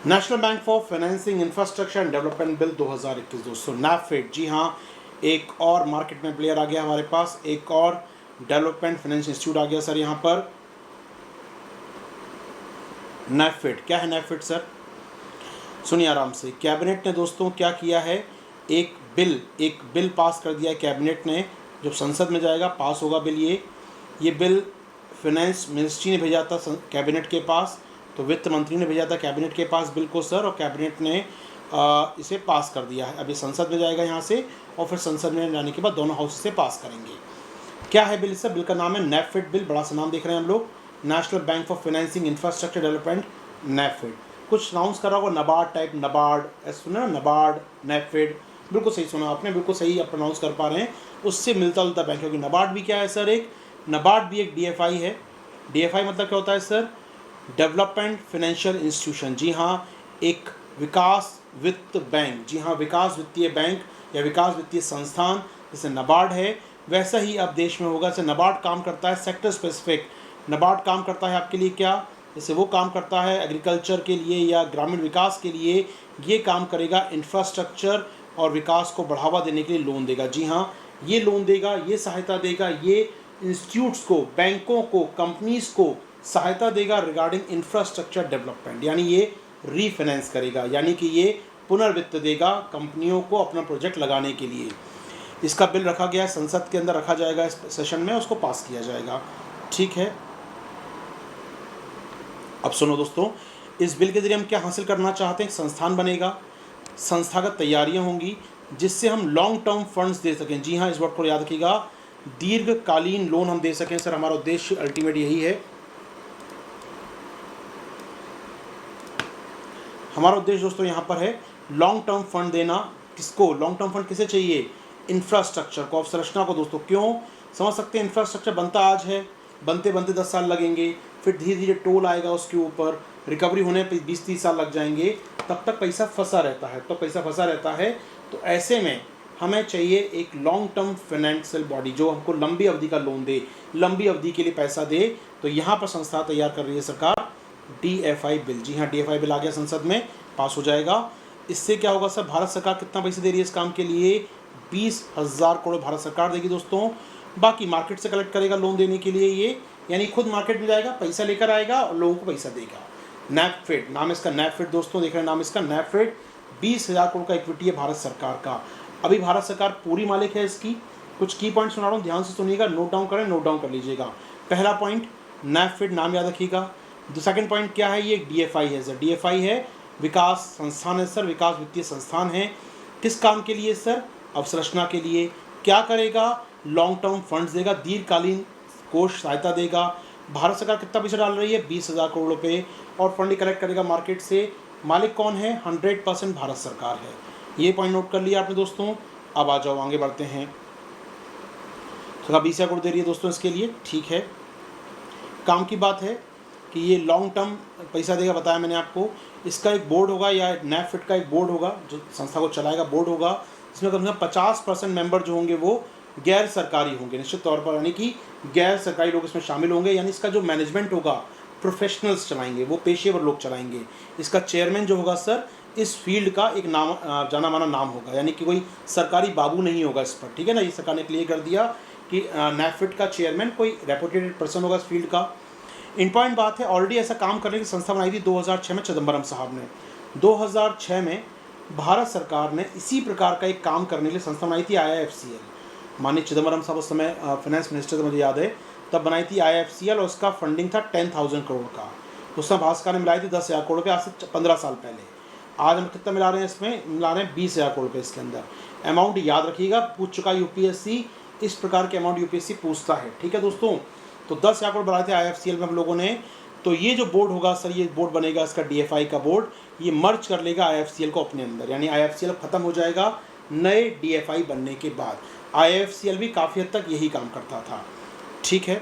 National bank for financing infrastructure and development bill 2021 दोस्तों, नैफेड। जी हाँ, एक और मार्केट में प्लेयर आ गया हमारे पास, एक और डेवलपमेंट फाइनेंस इंस्टीट्यूट आ गया सर यहाँ पर, नैफेड। क्या है नैफेड सर? सुनिए आराम से। कैबिनेट ने दोस्तों क्या किया है, एक बिल पास कर दिया है कैबिनेट ने। जब संसद में जाएगा पास होगा बिल। ये बिल फाइनेंस मिनिस्ट्री ने भेजा था कैबिनेट के पास, तो वित्त मंत्री ने भेजा था कैबिनेट के पास बिल को सर, और कैबिनेट ने इसे पास कर दिया है। अभी संसद में जाएगा यहाँ से, और फिर संसद में जाने के बाद दोनों हाउस से पास करेंगे। क्या है बिल सर? बिल का नाम है नैफेड बिल। बड़ा सा नाम देख रहे हैं हम लोग, national bank for financing infrastructure development, NAFED. कुछ नाउंस कर रहा होगा, नबार्ड टाइप, नबार्ड, ऐसे सुना ना, नबार्ड, नैफेड। बिल्कुल सही सुना आपने, बिल्कुल सही आप प्रोनाउंस कर पा रहे हैं। उससे मिलता जुलता बैंक, क्योंकि नबार्ड भी क्या है सर, एक नबार्ड भी एक डीएफआई है। डीएफआई मतलब क्या होता है सर? Development financial institution. जी हाँ, एक विकास वित्त बैंक। जी हाँ, विकास वित्तीय बैंक या विकास वित्तीय संस्थान जैसे नबार्ड है, वैसा ही अब देश में होगा। जैसे नबार्ड काम करता है सेक्टर स्पेसिफिक, नबार्ड काम करता है आपके लिए क्या, जैसे वो काम करता है एग्रीकल्चर के लिए या ग्रामीण विकास के लिए, ये काम करेगा इंफ्रास्ट्रक्चर और विकास को बढ़ावा देने के लिए लोन देगा। जी हाँ, ये लोन देगा, ये सहायता देगा, ये इंस्टीट्यूट्स को, बैंकों को, कंपनीज को सहायता देगा रिगार्डिंग इंफ्रास्ट्रक्चर डेवलपमेंट, यानी ये रीफाइनेंस करेगा, यानी कि ये पुनर्वित्त देगा कंपनियों को अपना प्रोजेक्ट लगाने के लिए। इसका बिल रखा गया है, संसद के अंदर रखा जाएगा, इस सेशन में उसको पास किया जाएगा। ठीक है, अब सुनो दोस्तों, इस बिल के जरिए हम क्या हासिल करना चाहते हैं? संस्थान बनेगा, संस्थागत तैयारियां होंगी जिससे हम लॉन्ग टर्म फंड्स दे सकें। जी हाँ, इस वर्ड को याद रखिएगा, दीर्घकालीन लोन हम दे सकें सर। हमारा उद्देश्य अल्टीमेट यही है। हमारा उद्देश्य दोस्तों यहाँ पर है लॉन्ग टर्म फंड देना। किसको लॉन्ग टर्म फंड किसे चाहिए? इंफ्रास्ट्रक्चर को, अवसंरचना को दोस्तों। क्यों? समझ सकते हैं, इंफ्रास्ट्रक्चर बनता आज है, बनते बनते 10 साल लगेंगे, फिर धीरे धीरे टोल आएगा उसके ऊपर, रिकवरी होने पे 20-30 साल लग जाएंगे, तब तक पैसा फंसा रहता है। तो पैसा फंसा रहता है, तो ऐसे में हमें चाहिए एक लॉन्ग टर्म फाइनेंशियल बॉडी जो हमको लंबी अवधि का लोन दे, लंबी अवधि के लिए पैसा दे। तो यहाँ पर संस्था तैयार कर रही है सरकार डीएफआई बिल। जी हाँ, डीएफआई बिल आ गया, संसद में पास हो जाएगा। इससे क्या होगा सर? भारत सरकार कितना पैसे दे रही है इस काम के लिए? 20,000 करोड़ भारत सरकार देगी दोस्तों। बाकी मार्केट से कलेक्ट करेगा लोन देने के लिए ये, यानी खुद मार्केट में जाएगा, पैसा लेकर आएगा और लोगों को पैसा देगा। नैफेड नाम इसका, नैफेड दोस्तों देख रहे हैं नाम इसका, नैफेड। 20,000 करोड़ का इक्विटी है भारत सरकार का। अभी भारत सरकार पूरी मालिक है इसकी। कुछ की पॉइंट सुना रहा हूँ, ध्यान से सुनिएगा, नोट डाउन करें, नोट डाउन कर लीजिएगा। पहला पॉइंट नैफेड नाम याद रखिएगा। सेकंड पॉइंट क्या है? ये डीएफआई है सर, डीएफआई है विकास संस्थान है सर, विकास वित्तीय संस्थान है। किस काम के लिए सर? अवसंरचना के लिए। क्या करेगा? लॉन्ग टर्म फंड्स देगा, दीर्घकालीन कोष सहायता देगा। भारत सरकार कितना पैसा डाल रही है? 20,000 करोड़ रुपये, और फंड कलेक्ट करेगा मार्केट से। मालिक कौन है? 100% भारत सरकार है। ये पॉइंट नोट कर लिया आपने दोस्तों। अब आ जाओ, आगे बढ़ते हैं। सरकार 20,000 करोड़ दे रही है दोस्तों इसके लिए। ठीक है, काम की बात है कि ये लॉन्ग टर्म पैसा देगा, बताया मैंने आपको। इसका एक बोर्ड होगा, या नैफेड का एक बोर्ड होगा जो संस्था को चलाएगा, बोर्ड होगा। इसमें कम से कम 50% मेंबर जो होंगे वो गैर सरकारी होंगे निश्चित तौर पर, यानी कि गैर सरकारी लोग इसमें शामिल होंगे। यानी इसका जो मैनेजमेंट होगा प्रोफेशनल्स चलाएंगे, वो पेशेवर लोग चलाएंगे। इसका चेयरमैन जो होगा सर, इस फील्ड का एक नाम जाना माना नाम होगा, यानी कि कोई सरकारी बाबू नहीं होगा इस पर। ठीक है ना, ये सरकार ने क्लियर कर दिया कि नैफेड का चेयरमैन कोई रेपुटेड पर्सन होगा इस फील्ड का। इंपॉर्टेंट बात है, ऑलरेडी ऐसा काम करने की संस्था बनाई थी 2006 में चिदम्बरम साहब ने। 2006 में भारत सरकार ने इसी प्रकार का एक काम करने के लिए संस्था बनाई थी, आईआईएफसीएल। माननीय चिदम्बरम साहब उस समय फाइनेंस मिनिस्टर थे, मुझे याद है, तब बनाई थी आईआईएफसीएल, और उसका फंडिंग था 10,000 करोड़ का। उस समय भारत सरकार ने मिलाई थी 10,000 करोड़ रुपये, आज से 15 साल पहले। आज हम कितना मिला रहे हैं इसमें? मिला रहे हैं 20,000 करोड़ रुपये इसके अंदर। अमाउंट याद रखिएगा, पूछ चुका यूपीएससी, इस प्रकार के अमाउंट यूपीएससी पूछता है। ठीक है दोस्तों, तो 10,000 करोड़ बढ़ाए थे आईएफसीएल में हम लोगों ने। तो ये जो बोर्ड होगा सर, ये बोर्ड बनेगा इसका डीएफआई का बोर्ड, ये मर्ज कर लेगा आईएफसीएल को अपने अंदर, यानी आईएफसीएल खत्म हो जाएगा नए डीएफआई बनने के बाद। आईएफसीएल भी काफ़ी हद तक यही काम करता था। ठीक है,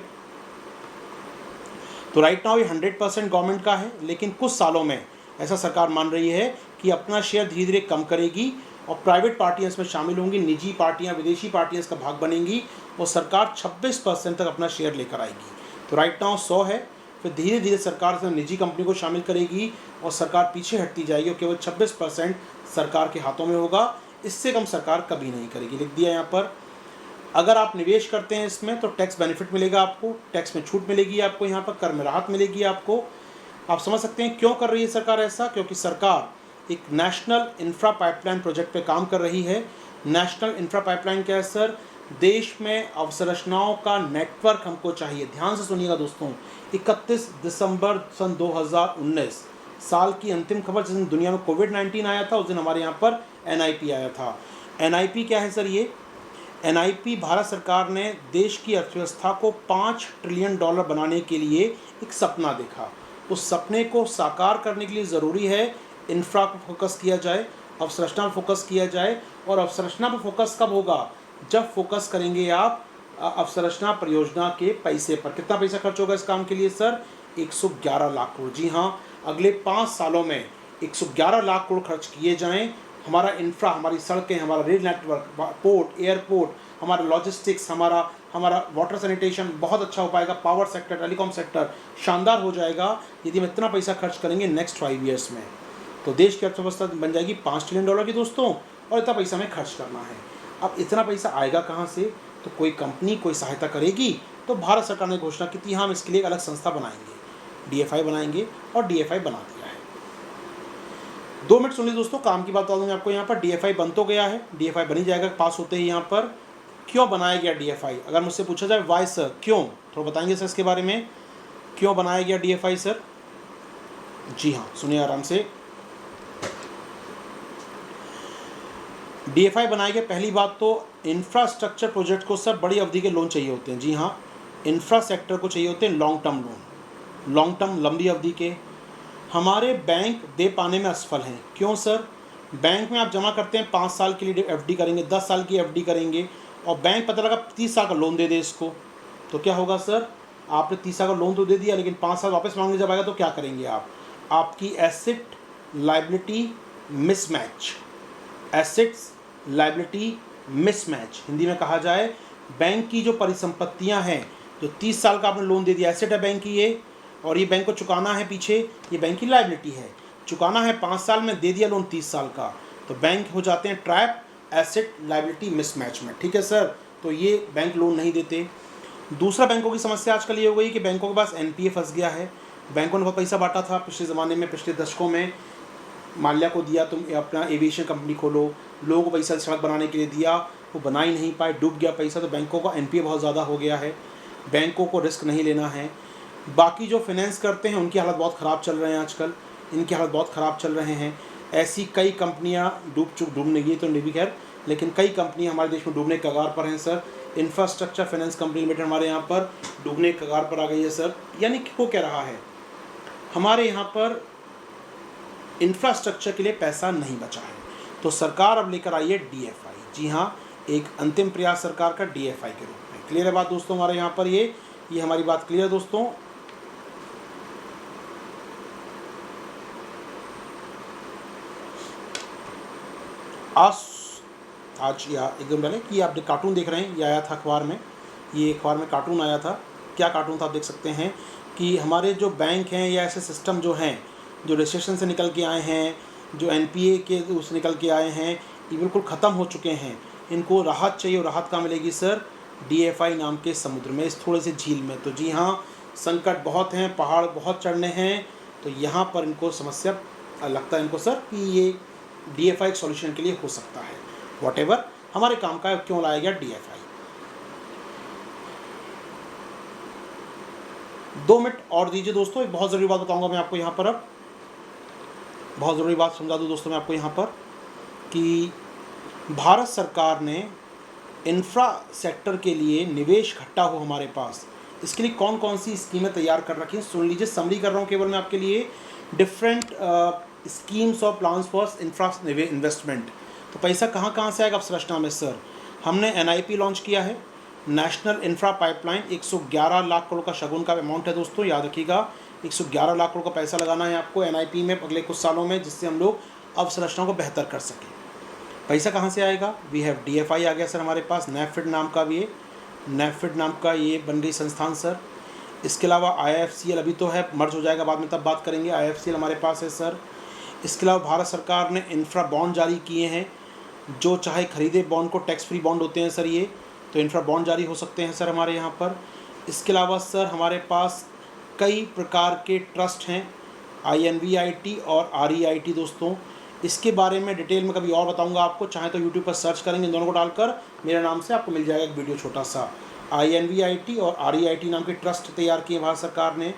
तो राइट नाउ ये 100% गवर्नमेंट का है, लेकिन कुछ सालों में ऐसा सरकार मान रही है कि अपना शेयर धीरे धीरे कम करेगी और प्राइवेट पार्टियां इसमें शामिल होंगी, निजी पार्टियां, विदेशी पार्टियां इसका भाग बनेंगी, और सरकार 26% तक अपना शेयर लेकर आएगी। तो राइट नाउ 100 है, फिर धीरे धीरे सरकार से निजी कंपनी को शामिल करेगी और सरकार पीछे हटती जाएगी और केवल 26% सरकार के हाथों में होगा। इससे कम सरकार कभी नहीं करेगी। लिख दिया यहाँ पर। अगर आप निवेश करते हैं इसमें तो टैक्स बेनिफिट मिलेगा आपको, टैक्स में छूट मिलेगी आपको, यहाँ पर कर में राहत मिलेगी आपको। आप समझ सकते हैं क्यों कर रही है सरकार ऐसा, क्योंकि सरकार एक नेशनल इंफ्रा पाइपलाइन प्रोजेक्ट पे काम कर रही है। नेशनल इंफ्रा पाइपलाइन क्या है सर? देश में अवसंरचनाओं का नेटवर्क हमको चाहिए। ध्यान से सुनिएगा दोस्तों, 31 दिसंबर सन 2019 साल की अंतिम खबर, जिस दिन दुनिया में कोविड-19 आया था उस दिन हमारे यहाँ पर NIP आया था। NIP क्या है सर? ये NIP भारत सरकार ने देश की अर्थव्यवस्था को $5 ट्रिलियन बनाने के लिए एक सपना देखा। उस सपने को साकार करने के लिए ज़रूरी है इंफ्रा पर फोकस किया जाए, अवसंरचना पर फोकस किया जाए। और अवसंरचना पर फोकस कब होगा? जब फोकस करेंगे आप अवसंरचना परियोजना के पैसे पर। कितना पैसा खर्च होगा इस काम के लिए सर? 111 लाख करोड़। जी हाँ, अगले 5 सालों में 111 लाख करोड़ खर्च किए जाएं। हमारा इंफ्रा, हमारी सड़कें, हमारा रेल नेटवर्क, पोर्ट, एयरपोर्ट, हमारा लॉजिस्टिक्स, हमारा वाटर सैनिटेशन बहुत अच्छा हो पाएगा। पावर सेक्टर, टेलीकॉम सेक्टर शानदार हो जाएगा यदि हम इतना पैसा खर्च करेंगे नेक्स्ट 5 ईयर्स में। तो देश की अर्थव्यवस्था बन जाएगी $5 ट्रिलियन की दोस्तों, और इतना पैसा हमें खर्च करना है। अब इतना पैसा आएगा कहाँ से? तो कोई कंपनी कोई सहायता करेगी। तो भारत सरकार ने घोषणा की थी हम इसके लिए एक अलग संस्था बनाएंगे, DFI बनाएंगे, और DFI बना दिया है। 2 मिनट सुनिए दोस्तों, काम की बात बता दूँगा आपको। यहाँ पर DFI बन तो गया है, DFI बनी जाएगा पास होते ही। यहाँ पर क्यों बनाया गया DFI? अगर मुझसे पूछा जाए वाई सर, क्यों, थोड़ा बताएंगे सर इसके बारे में, क्यों बनाया गया DFI सर? जी हाँ, सुनिए आराम से। DFI बनाए गए, पहली बात तो इंफ्रास्ट्रक्चर प्रोजेक्ट को सर बड़ी अवधि के लोन चाहिए होते हैं। जी हाँ, इंफ्रा सेक्टर को चाहिए होते हैं long term loan, long term लंबी अवधि के। हमारे बैंक दे पाने में असफल हैं। क्यों सर? बैंक में आप जमा करते हैं 5 साल के लिए FD करेंगे, 10 साल की FD करेंगे, और बैंक पता लगा 30 साल का लोन दे दे इसको, तो क्या होगा सर? आपने 30 साल का लोन तो दे दिया, लेकिन 5 साल वापस मांगने जब आएगा तो क्या करेंगे आप? आपकी asset liability mismatch, assets liability mismatch, Hindi में कहा जाए बैंक की जो परिसंपत्तियां हैं, जो 30 साल का आपने लोन दे दिया, एसेट है बैंक की ये, और ये बैंक को चुकाना है पीछे, ये बैंक की लायबिलिटी है, चुकाना है 5 साल में, दे दिया लोन 30 साल का, तो बैंक हो जाते हैं ट्रैप एसेट लायबिलिटी मिसमैच में। ठीक है सर, तो ये बैंक लोन नहीं देते। दूसरा बैंकों की समस्या आजकल ये हो गई कि बैंकों के पास NPA फंस गया है। बैंकों ने बहुत पैसा बांटा था पिछले ज़माने में, पिछले दशकों में। माल्या को दिया तुम अपना एविएशन कंपनी खोलो, लोगों को पैसा सड़क बनाने के लिए दिया, वो बना ही नहीं पाए, डूब गया पैसा। तो बैंकों का NPA बहुत ज़्यादा हो गया है, बैंकों को रिस्क नहीं लेना है। बाकी जो फाइनेंस करते हैं उनकी हालत बहुत ख़राब चल रहे हैं आजकल, इनकी हालत बहुत ख़राब चल रहे हैं। ऐसी कई कंपनियां डूबने गई तो नहीं खैर, लेकिन कई कंपनियां हमारे देश में डूबने के कगार पर हैं sir. Infrastructure finance company limited हमारे यहाँ पर डूबने के कगार पर आ गई है सर। यानी कि वो कह रहा है हमारे यहाँ पर इंफ्रास्ट्रक्चर के लिए पैसा नहीं बचा है, तो सरकार अब लेकर आई है DFI। जी हाँ, एक अंतिम प्रयास सरकार का DFI के रूप में। क्लियर है बात दोस्तों हमारे यहाँ पर? ये हमारी बात क्लियर है दोस्तों। आज या एकदम डाले कि आप कार्टून देख रहे हैं, ये आया था अखबार में, ये अखबार में कार्टून आया था। क्या कार्टून था आप देख सकते हैं कि हमारे जो बैंक हैं या ऐसे सिस्टम जो हैं, जो रिसेशन से निकल के आए हैं, जो NPA के उस निकल के आए हैं, ये बिल्कुल ख़त्म हो चुके हैं। इनको राहत चाहिए, और राहत कहाँ मिलेगी सर? DFI नाम के समुद्र में, इस थोड़े से झील में। तो जी हाँ, संकट बहुत हैं, पहाड़ बहुत चढ़ने हैं, तो यहाँ पर इनको समस्या लगता है इनको सर कि ये DFI एक सॉल्यूशन के लिए हो सकता है। वॉटेवर हमारे काम का क्यों लाया गया DFI। 2 मिनट और दीजिए दोस्तों, एक बहुत ज़रूरी बात बताऊंगा मैं आपको यहाँ पर। अब बहुत ज़रूरी बात समझा दूँ दोस्तों मैं आपको यहाँ पर कि भारत सरकार ने इंफ्रा सेक्टर के लिए निवेश इकट्ठा हो हमारे पास, इसके लिए कौन कौन सी स्कीमें तैयार कर रखी हैं सुन लीजिए। समरी कर रहा हूँ केवल मैं आपके लिए। डिफरेंट स्कीम्स और प्लान्स फॉर इंफ्रा इन्वेस्टमेंट। तो पैसा कहाँ कहाँ से आएगा अवसंरचना में सर? हमने NIP लॉन्च किया है, national infra pipeline. 111 lakh crore का शगुन का अमाउंट है दोस्तों, याद रखिएगा। 111 लाख करोड़ का पैसा लगाना है आपको NIP में अगले कुछ सालों में, जिससे हम लोग अवसंरचना को बेहतर कर सकें। पैसा कहाँ से आएगा? वी हैव DFI आ गया सर हमारे पास, NAFID नाम का भी है, NAFID नाम का ये बन गई संस्थान सर। इसके अलावा IIFCL अभी तो है, मर्ज हो जाएगा बाद में, तब बात करेंगे। IIFCL हमारे पास है सर। इसके अलावा भारत सरकार ने इंफ्रा बॉन्ड जारी किए हैं, जो चाहे खरीदे बॉन्ड को, टैक्स फ्री बॉन्ड होते हैं सर ये, तो इंफ्रा बॉन्ड जारी हो सकते हैं सर हमारे यहाँ पर। इसके अलावा सर हमारे पास कई प्रकार के ट्रस्ट हैं, INVIT और REIT दोस्तों। इसके बारे में डिटेल में कभी और बताऊंगा आपको, चाहे तो यूट्यूब पर सर्च करेंगे इन दोनों को डालकर, मेरे नाम से आपको मिल जाएगा एक वीडियो छोटा सा। INVIT और REIT नाम के ट्रस्ट तैयार किए भारत सरकार ने।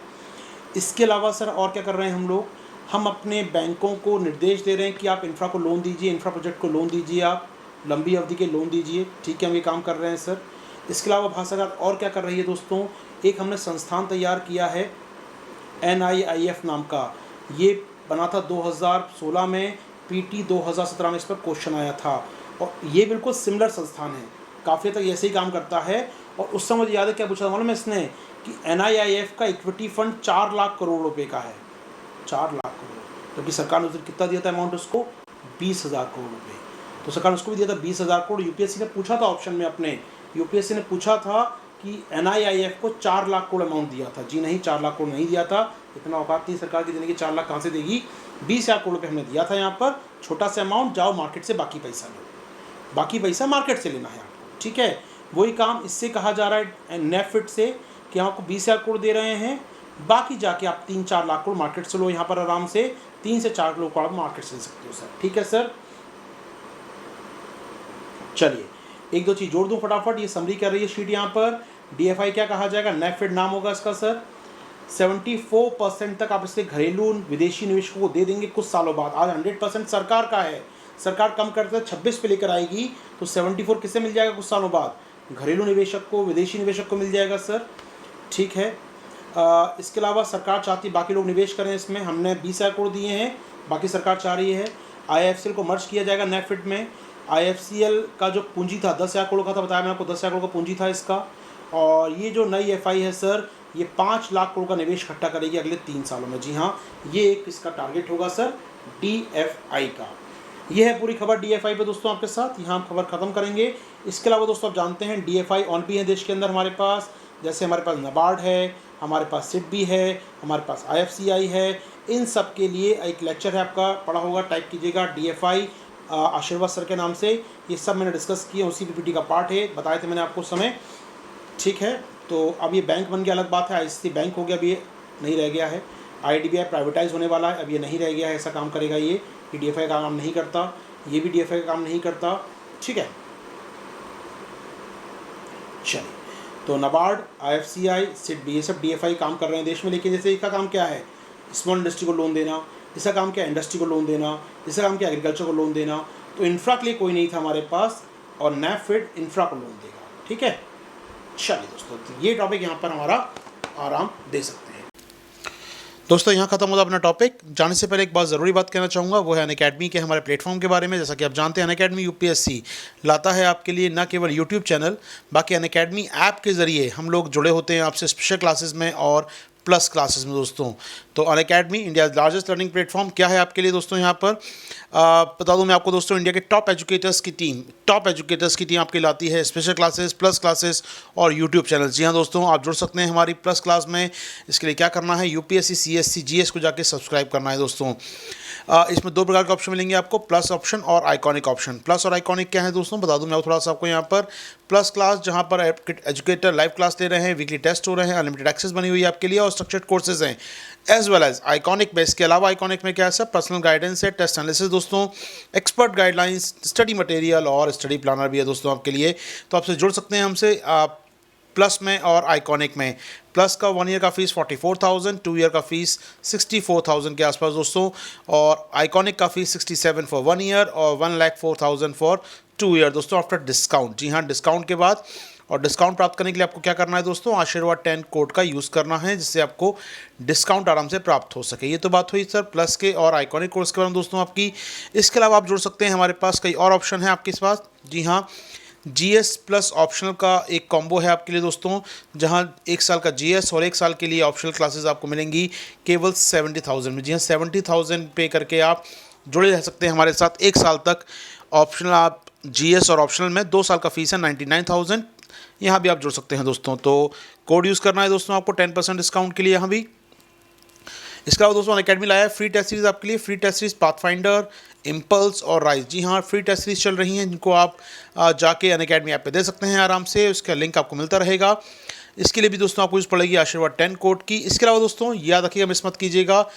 इसके अलावा सर और क्या कर रहे हैं हम लोग, हम अपने बैंकों को निर्देश दे रहे हैं कि आप इंफ्रा को लोन दीजिए, इंफ्रा प्रोजेक्ट को लोन दीजिए, आप लंबी अवधि के लोन दीजिए। ठीक है, हम ये काम कर रहे हैं सर। इसके अलावा भारत सरकार और क्या कर रही है दोस्तों, एक हमने संस्थान तैयार किया है NIIF नाम का, ये बना था 2016 में, PT 2017 में इस पर क्वेश्चन आया था, और ये बिल्कुल सिमिलर संस्थान है, काफ़ी तक ऐसे ही काम करता है। और उस समय मुझे याद है क्या पूछा था मालूम है इसने, कि NIIF का इक्विटी फंड 4 लाख करोड़ रुपए का है, 4 लाख करोड़, क्योंकि सरकार ने उस दिन कितना दिया था अमाउंट उसको, 20,000 करोड़ रुपये, तो सरकार ने उसको भी दिया था 20,000 करोड़। UPSC ने पूछा था ऑप्शन में अपने, UPSC ने पूछा था कि NIIF को 4 लाख करोड़ अमाउंट दिया था। जी नहीं, 4 लाख करोड़ नहीं दिया था, इतना औकात नहीं सरकार की देने की, 4 लाख कहाँ से देगी, 20,000 करोड़ रुपये हमने दिया था यहाँ पर, छोटा सा अमाउंट, जाओ मार्केट से बाकी पैसा लो, बाकी पैसा मार्केट से लेना है आपको। ठीक है, वही काम इससे कहा जा रहा है नेफिट से, कि हम आपको 20,000 करोड़ दे रहे हैं, बाकी जाके आप 3-4 लाख करोड़ मार्केट से लो, यहाँ पर आराम से 3 से 4 करोड़ आप मार्केट से ले सकते हो सर। ठीक है सर, चलिए एक दो चीज़ जोड़ दूँ फटाफट, ये समरी कर रही है शीट यहाँ पर। DFI क्या कहा जाएगा, नेफिड नाम होगा इसका सर। 74% तक आप इसके घरेलू विदेशी निवेशकों को दे देंगे कुछ सालों बाद। आज 100% सरकार का है, सरकार कम करते 26 पे लेकर आएगी, तो 74 किससे मिल जाएगा कुछ सालों बाद, घरेलू निवेशक को, विदेशी निवेशक को मिल जाएगा सर। ठीक है, इसके अलावा सरकार चाहती बाकी लोग निवेश करें इसमें, हमने 20,000 करोड़ दिए हैं, बाकी सरकार चाह रही है। IIFCL को मर्ज किया जाएगा नेफिड में। IIFCL का जो पूंजी था 10,000 करोड़ का था, बताया मैंने आपको 10,000 करोड़ का पूंजी था इसका। और ये जो नई FI है सर, ये 5 लाख करोड़ का निवेश इकट्ठा करेगी अगले 3 सालों में। जी हाँ, ये एक इसका टारगेट होगा सर DFI का। ये है पूरी खबर DFI पे दोस्तों आपके साथ, यहाँ हम खबर ख़त्म करेंगे। इसके अलावा दोस्तों आप जानते हैं DFI ऑन भी है देश के अंदर हमारे पास, जैसे हमारे पास NABARD है, हमारे पास SIDBI है, हमारे पास IFCI है। इन सब के लिए एक लेक्चर है आपका, पढ़ा होगा, टाइप कीजिएगा DFI आशीर्वाद सर के नाम से, ये सब मैंने डिस्कस किए, उसी PPT का पार्ट है, बताए थे मैंने आपको उस समय। ठीक है, तो अब ये बैंक बन गया अलग बात है, ICICI बैंक हो गया, अब ये नहीं रह गया है। IDBI प्राइवेटाइज होने वाला है, अब ये नहीं रह गया है, ऐसा काम करेगा ये DFI का काम नहीं करता, ये भी DFI का काम नहीं करता। ठीक है, चलिए, तो NABARD, IFCI, SIDBI, ये सब DFI काम कर रहे हैं देश में। लेकिन जैसे इसका काम क्या है, स्मॉल इंडस्ट्री को लोन देना, इसका काम क्या है, इंडस्ट्री को लोन देना, इसका काम क्या है, एग्रीकल्चर को लोन देना। तो इंफ्रा के लिए कोई नहीं था हमारे पास, और नेफिड इंफ्रा को लोन देगा। ठीक है, चलिए दोस्तों, तो ये टॉपिक यहाँ पर हमारा आराम दे सकते हैं। दोस्तों यहाँ खत्म होता अपना टॉपिक। जाने से पहले एक बात ज़रूरी बात कहना चाहूँगा, वो है अनअकैडमी के हमारे प्लेटफॉर्म के बारे में। जैसा कि आप जानते हैं, अनअकैडमी UPSC लाता है आपके लिए न केवल यूट्यूब चैनल, बाकी अनअकैडमी ऐप के ज़रिए हम लोग जुड़े होते हैं आपसे स्पेशल क्लासेस में और प्लस क्लासेस में दोस्तों। तो Unacademy India largest learning platform क्या है आपके लिए दोस्तों, यहाँ पर बता दूं मैं आपको दोस्तों, इंडिया के टॉप एजुकेटर्स की टीम आपके लाती है स्पेशल क्लासेस, प्लस क्लासेस और यूट्यूब चैनल। जी हाँ दोस्तों, आप जुड़ सकते हैं हमारी प्लस क्लास में। इसके लिए क्या करना है, UPSC CSC GS को जाके सब्सक्राइब करना है दोस्तों। इसमें 2 प्रकार के ऑप्शन मिलेंगे आपको, प्लस ऑप्शन और आइकॉनिक ऑप्शन। प्लस और आइकॉनिक क्या है दोस्तों, बता दूं मैं थोड़ा सा आपको। यहाँ पर प्लस क्लास, जहाँ पर एजुकेटर लाइव क्लास ले रहे हैं, वीकली टेस्ट हो रहे हैं, अनलिमिटेड एक्सेस बनी हुई है आपके लिए, और स्ट्रक्चर्ड कोर्सेज हैं, एज वेल एज आइकॉनिक में। इसके अलावा आइकॉनिक में क्या है सर, पर्सनल गाइडेंस है, टेस्ट एनालिसिस दोस्तों, एक्सपर्ट गाइडलाइंस, स्टडी मटेरियल और स्टडी प्लानर भी है दोस्तों आपके लिए। तो आपसे जुड़ सकते हैं हमसे प्लस में और आइकॉनिक में। प्लस का 1 ईयर का फीस 44,000, 2 ईयर का फीस 64,000 के आसपास दोस्तों, और आइकॉनिक का फीस 67 फॉर 1 ईयर और 1,04,000 फॉर 2 ईयर दोस्तों, आफ्टर डिस्काउंट। जी हाँ, डिस्काउंट के बाद। और डिस्काउंट प्राप्त करने के लिए आपको क्या करना है दोस्तों, आशीर्वाद 10 कोड का यूज़ करना है, जिससे आपको डिस्काउंट आराम से प्राप्त हो सके। ये तो बात हुई सर प्लस के और आइकॉनिक कोर्स के बारे में दोस्तों आपकी। इसके अलावा आप जुड़ सकते हैं, हमारे पास कई और ऑप्शन है आपके पास। जी हाँ, GS प्लस ऑप्शनल का एक कॉम्बो है आपके लिए दोस्तों, जहां 1 साल का GS और 1 साल के लिए ऑप्शनल क्लासेस आपको मिलेंगी केवल 70,000 में। जी हाँ, 70,000 पे करके आप जुड़े रह सकते हैं हमारे साथ 1 साल तक। ऑप्शनल आप GS और ऑप्शनल में 2 साल का फीस है 99,000, यहाँ भी आप जुड़ सकते हैं दोस्तों। तो कोड यूज़ करना है दोस्तों आपको 10% डिस्काउंट के लिए यहाँ भी। इसके अलावा दोस्तों अनअकैडमी लाया है फ्री टेस्ट सीरीज़ आपके लिए, free test series Pathfinder, Impulse और राइज। जी हाँ, फ्री टेस्ट सीरीज़ चल रही हैं जिनको आप जाके अनअकैडमी ऐप पे दे सकते हैं आराम से, उसका लिंक आपको मिलता रहेगा। इसके लिए भी दोस्तों आपको यूज़ पड़ेगी आशीर्वाद 10 कोड की। इसके अलावा दोस्तों याद रखिएगा, मिस मत कीजिएगा,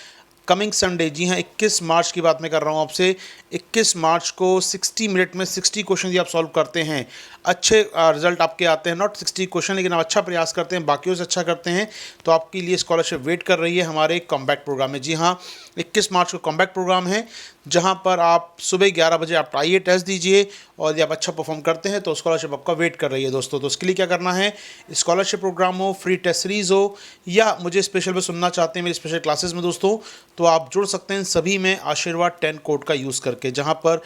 कमिंग संडे, जी हाँ 21 मार्च की बात मैं कर रहा हूँ आपसे, 21 मार्च को 60 मिनट में 60 क्वेश्चन यदि आप सॉल्व करते हैं, अच्छे रिजल्ट आपके आते हैं, नॉट 60 क्वेश्चन लेकिन आप अच्छा प्रयास करते हैं, बाकियों से अच्छा करते हैं, तो आपके लिए स्कॉलरशिप वेट कर रही है हमारे कॉम्बैक्ट प्रोग्राम में। जी हाँ, 21 मार्च को कॉम्बैक्ट प्रोग्राम है जहाँ पर आप सुबह 11 बजे आप आइए, टेस्ट दीजिए और यदि आप अच्छा परफॉर्म करते हैं तो स्कॉलरशिप आपका वेट कर रही है दोस्तों। तो उसके लिए क्या करना है, स्कॉलरशिप प्रोग्राम हो, फ्री टेस्ट सीरीज़ हो, या मुझे स्पेशल में सुनना चाहते हैं मेरी स्पेशल क्लासेस में दोस्तों, तो आप जुड़ सकते हैं सभी में आशीर्वाद 10 कोड का यूज़ करके, जहाँ पर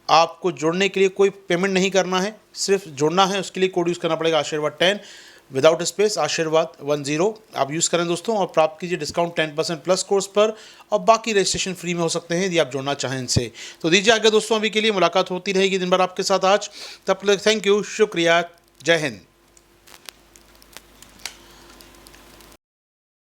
आपको जुड़ने के लिए कोई पेमेंट नहीं करना है, सिर्फ जुड़ना है, उसके लिए कोड यूज़ करना पड़ेगा आशीर्वाद 10 विदाउट स्पेस, आशीर्वाद 10 आप यूज़ करें दोस्तों और प्राप्त कीजिए डिस्काउंट 10% प्लस कोर्स पर, और बाकी रजिस्ट्रेशन फ्री में हो सकते हैं यदि आप जुड़ना चाहें इनसे। तो दीजिए आगे दोस्तों, अभी के लिए मुलाकात होती रहेगी दिन भर आपके साथ आज, तब तक थैंक यू, शुक्रिया, जय हिंद।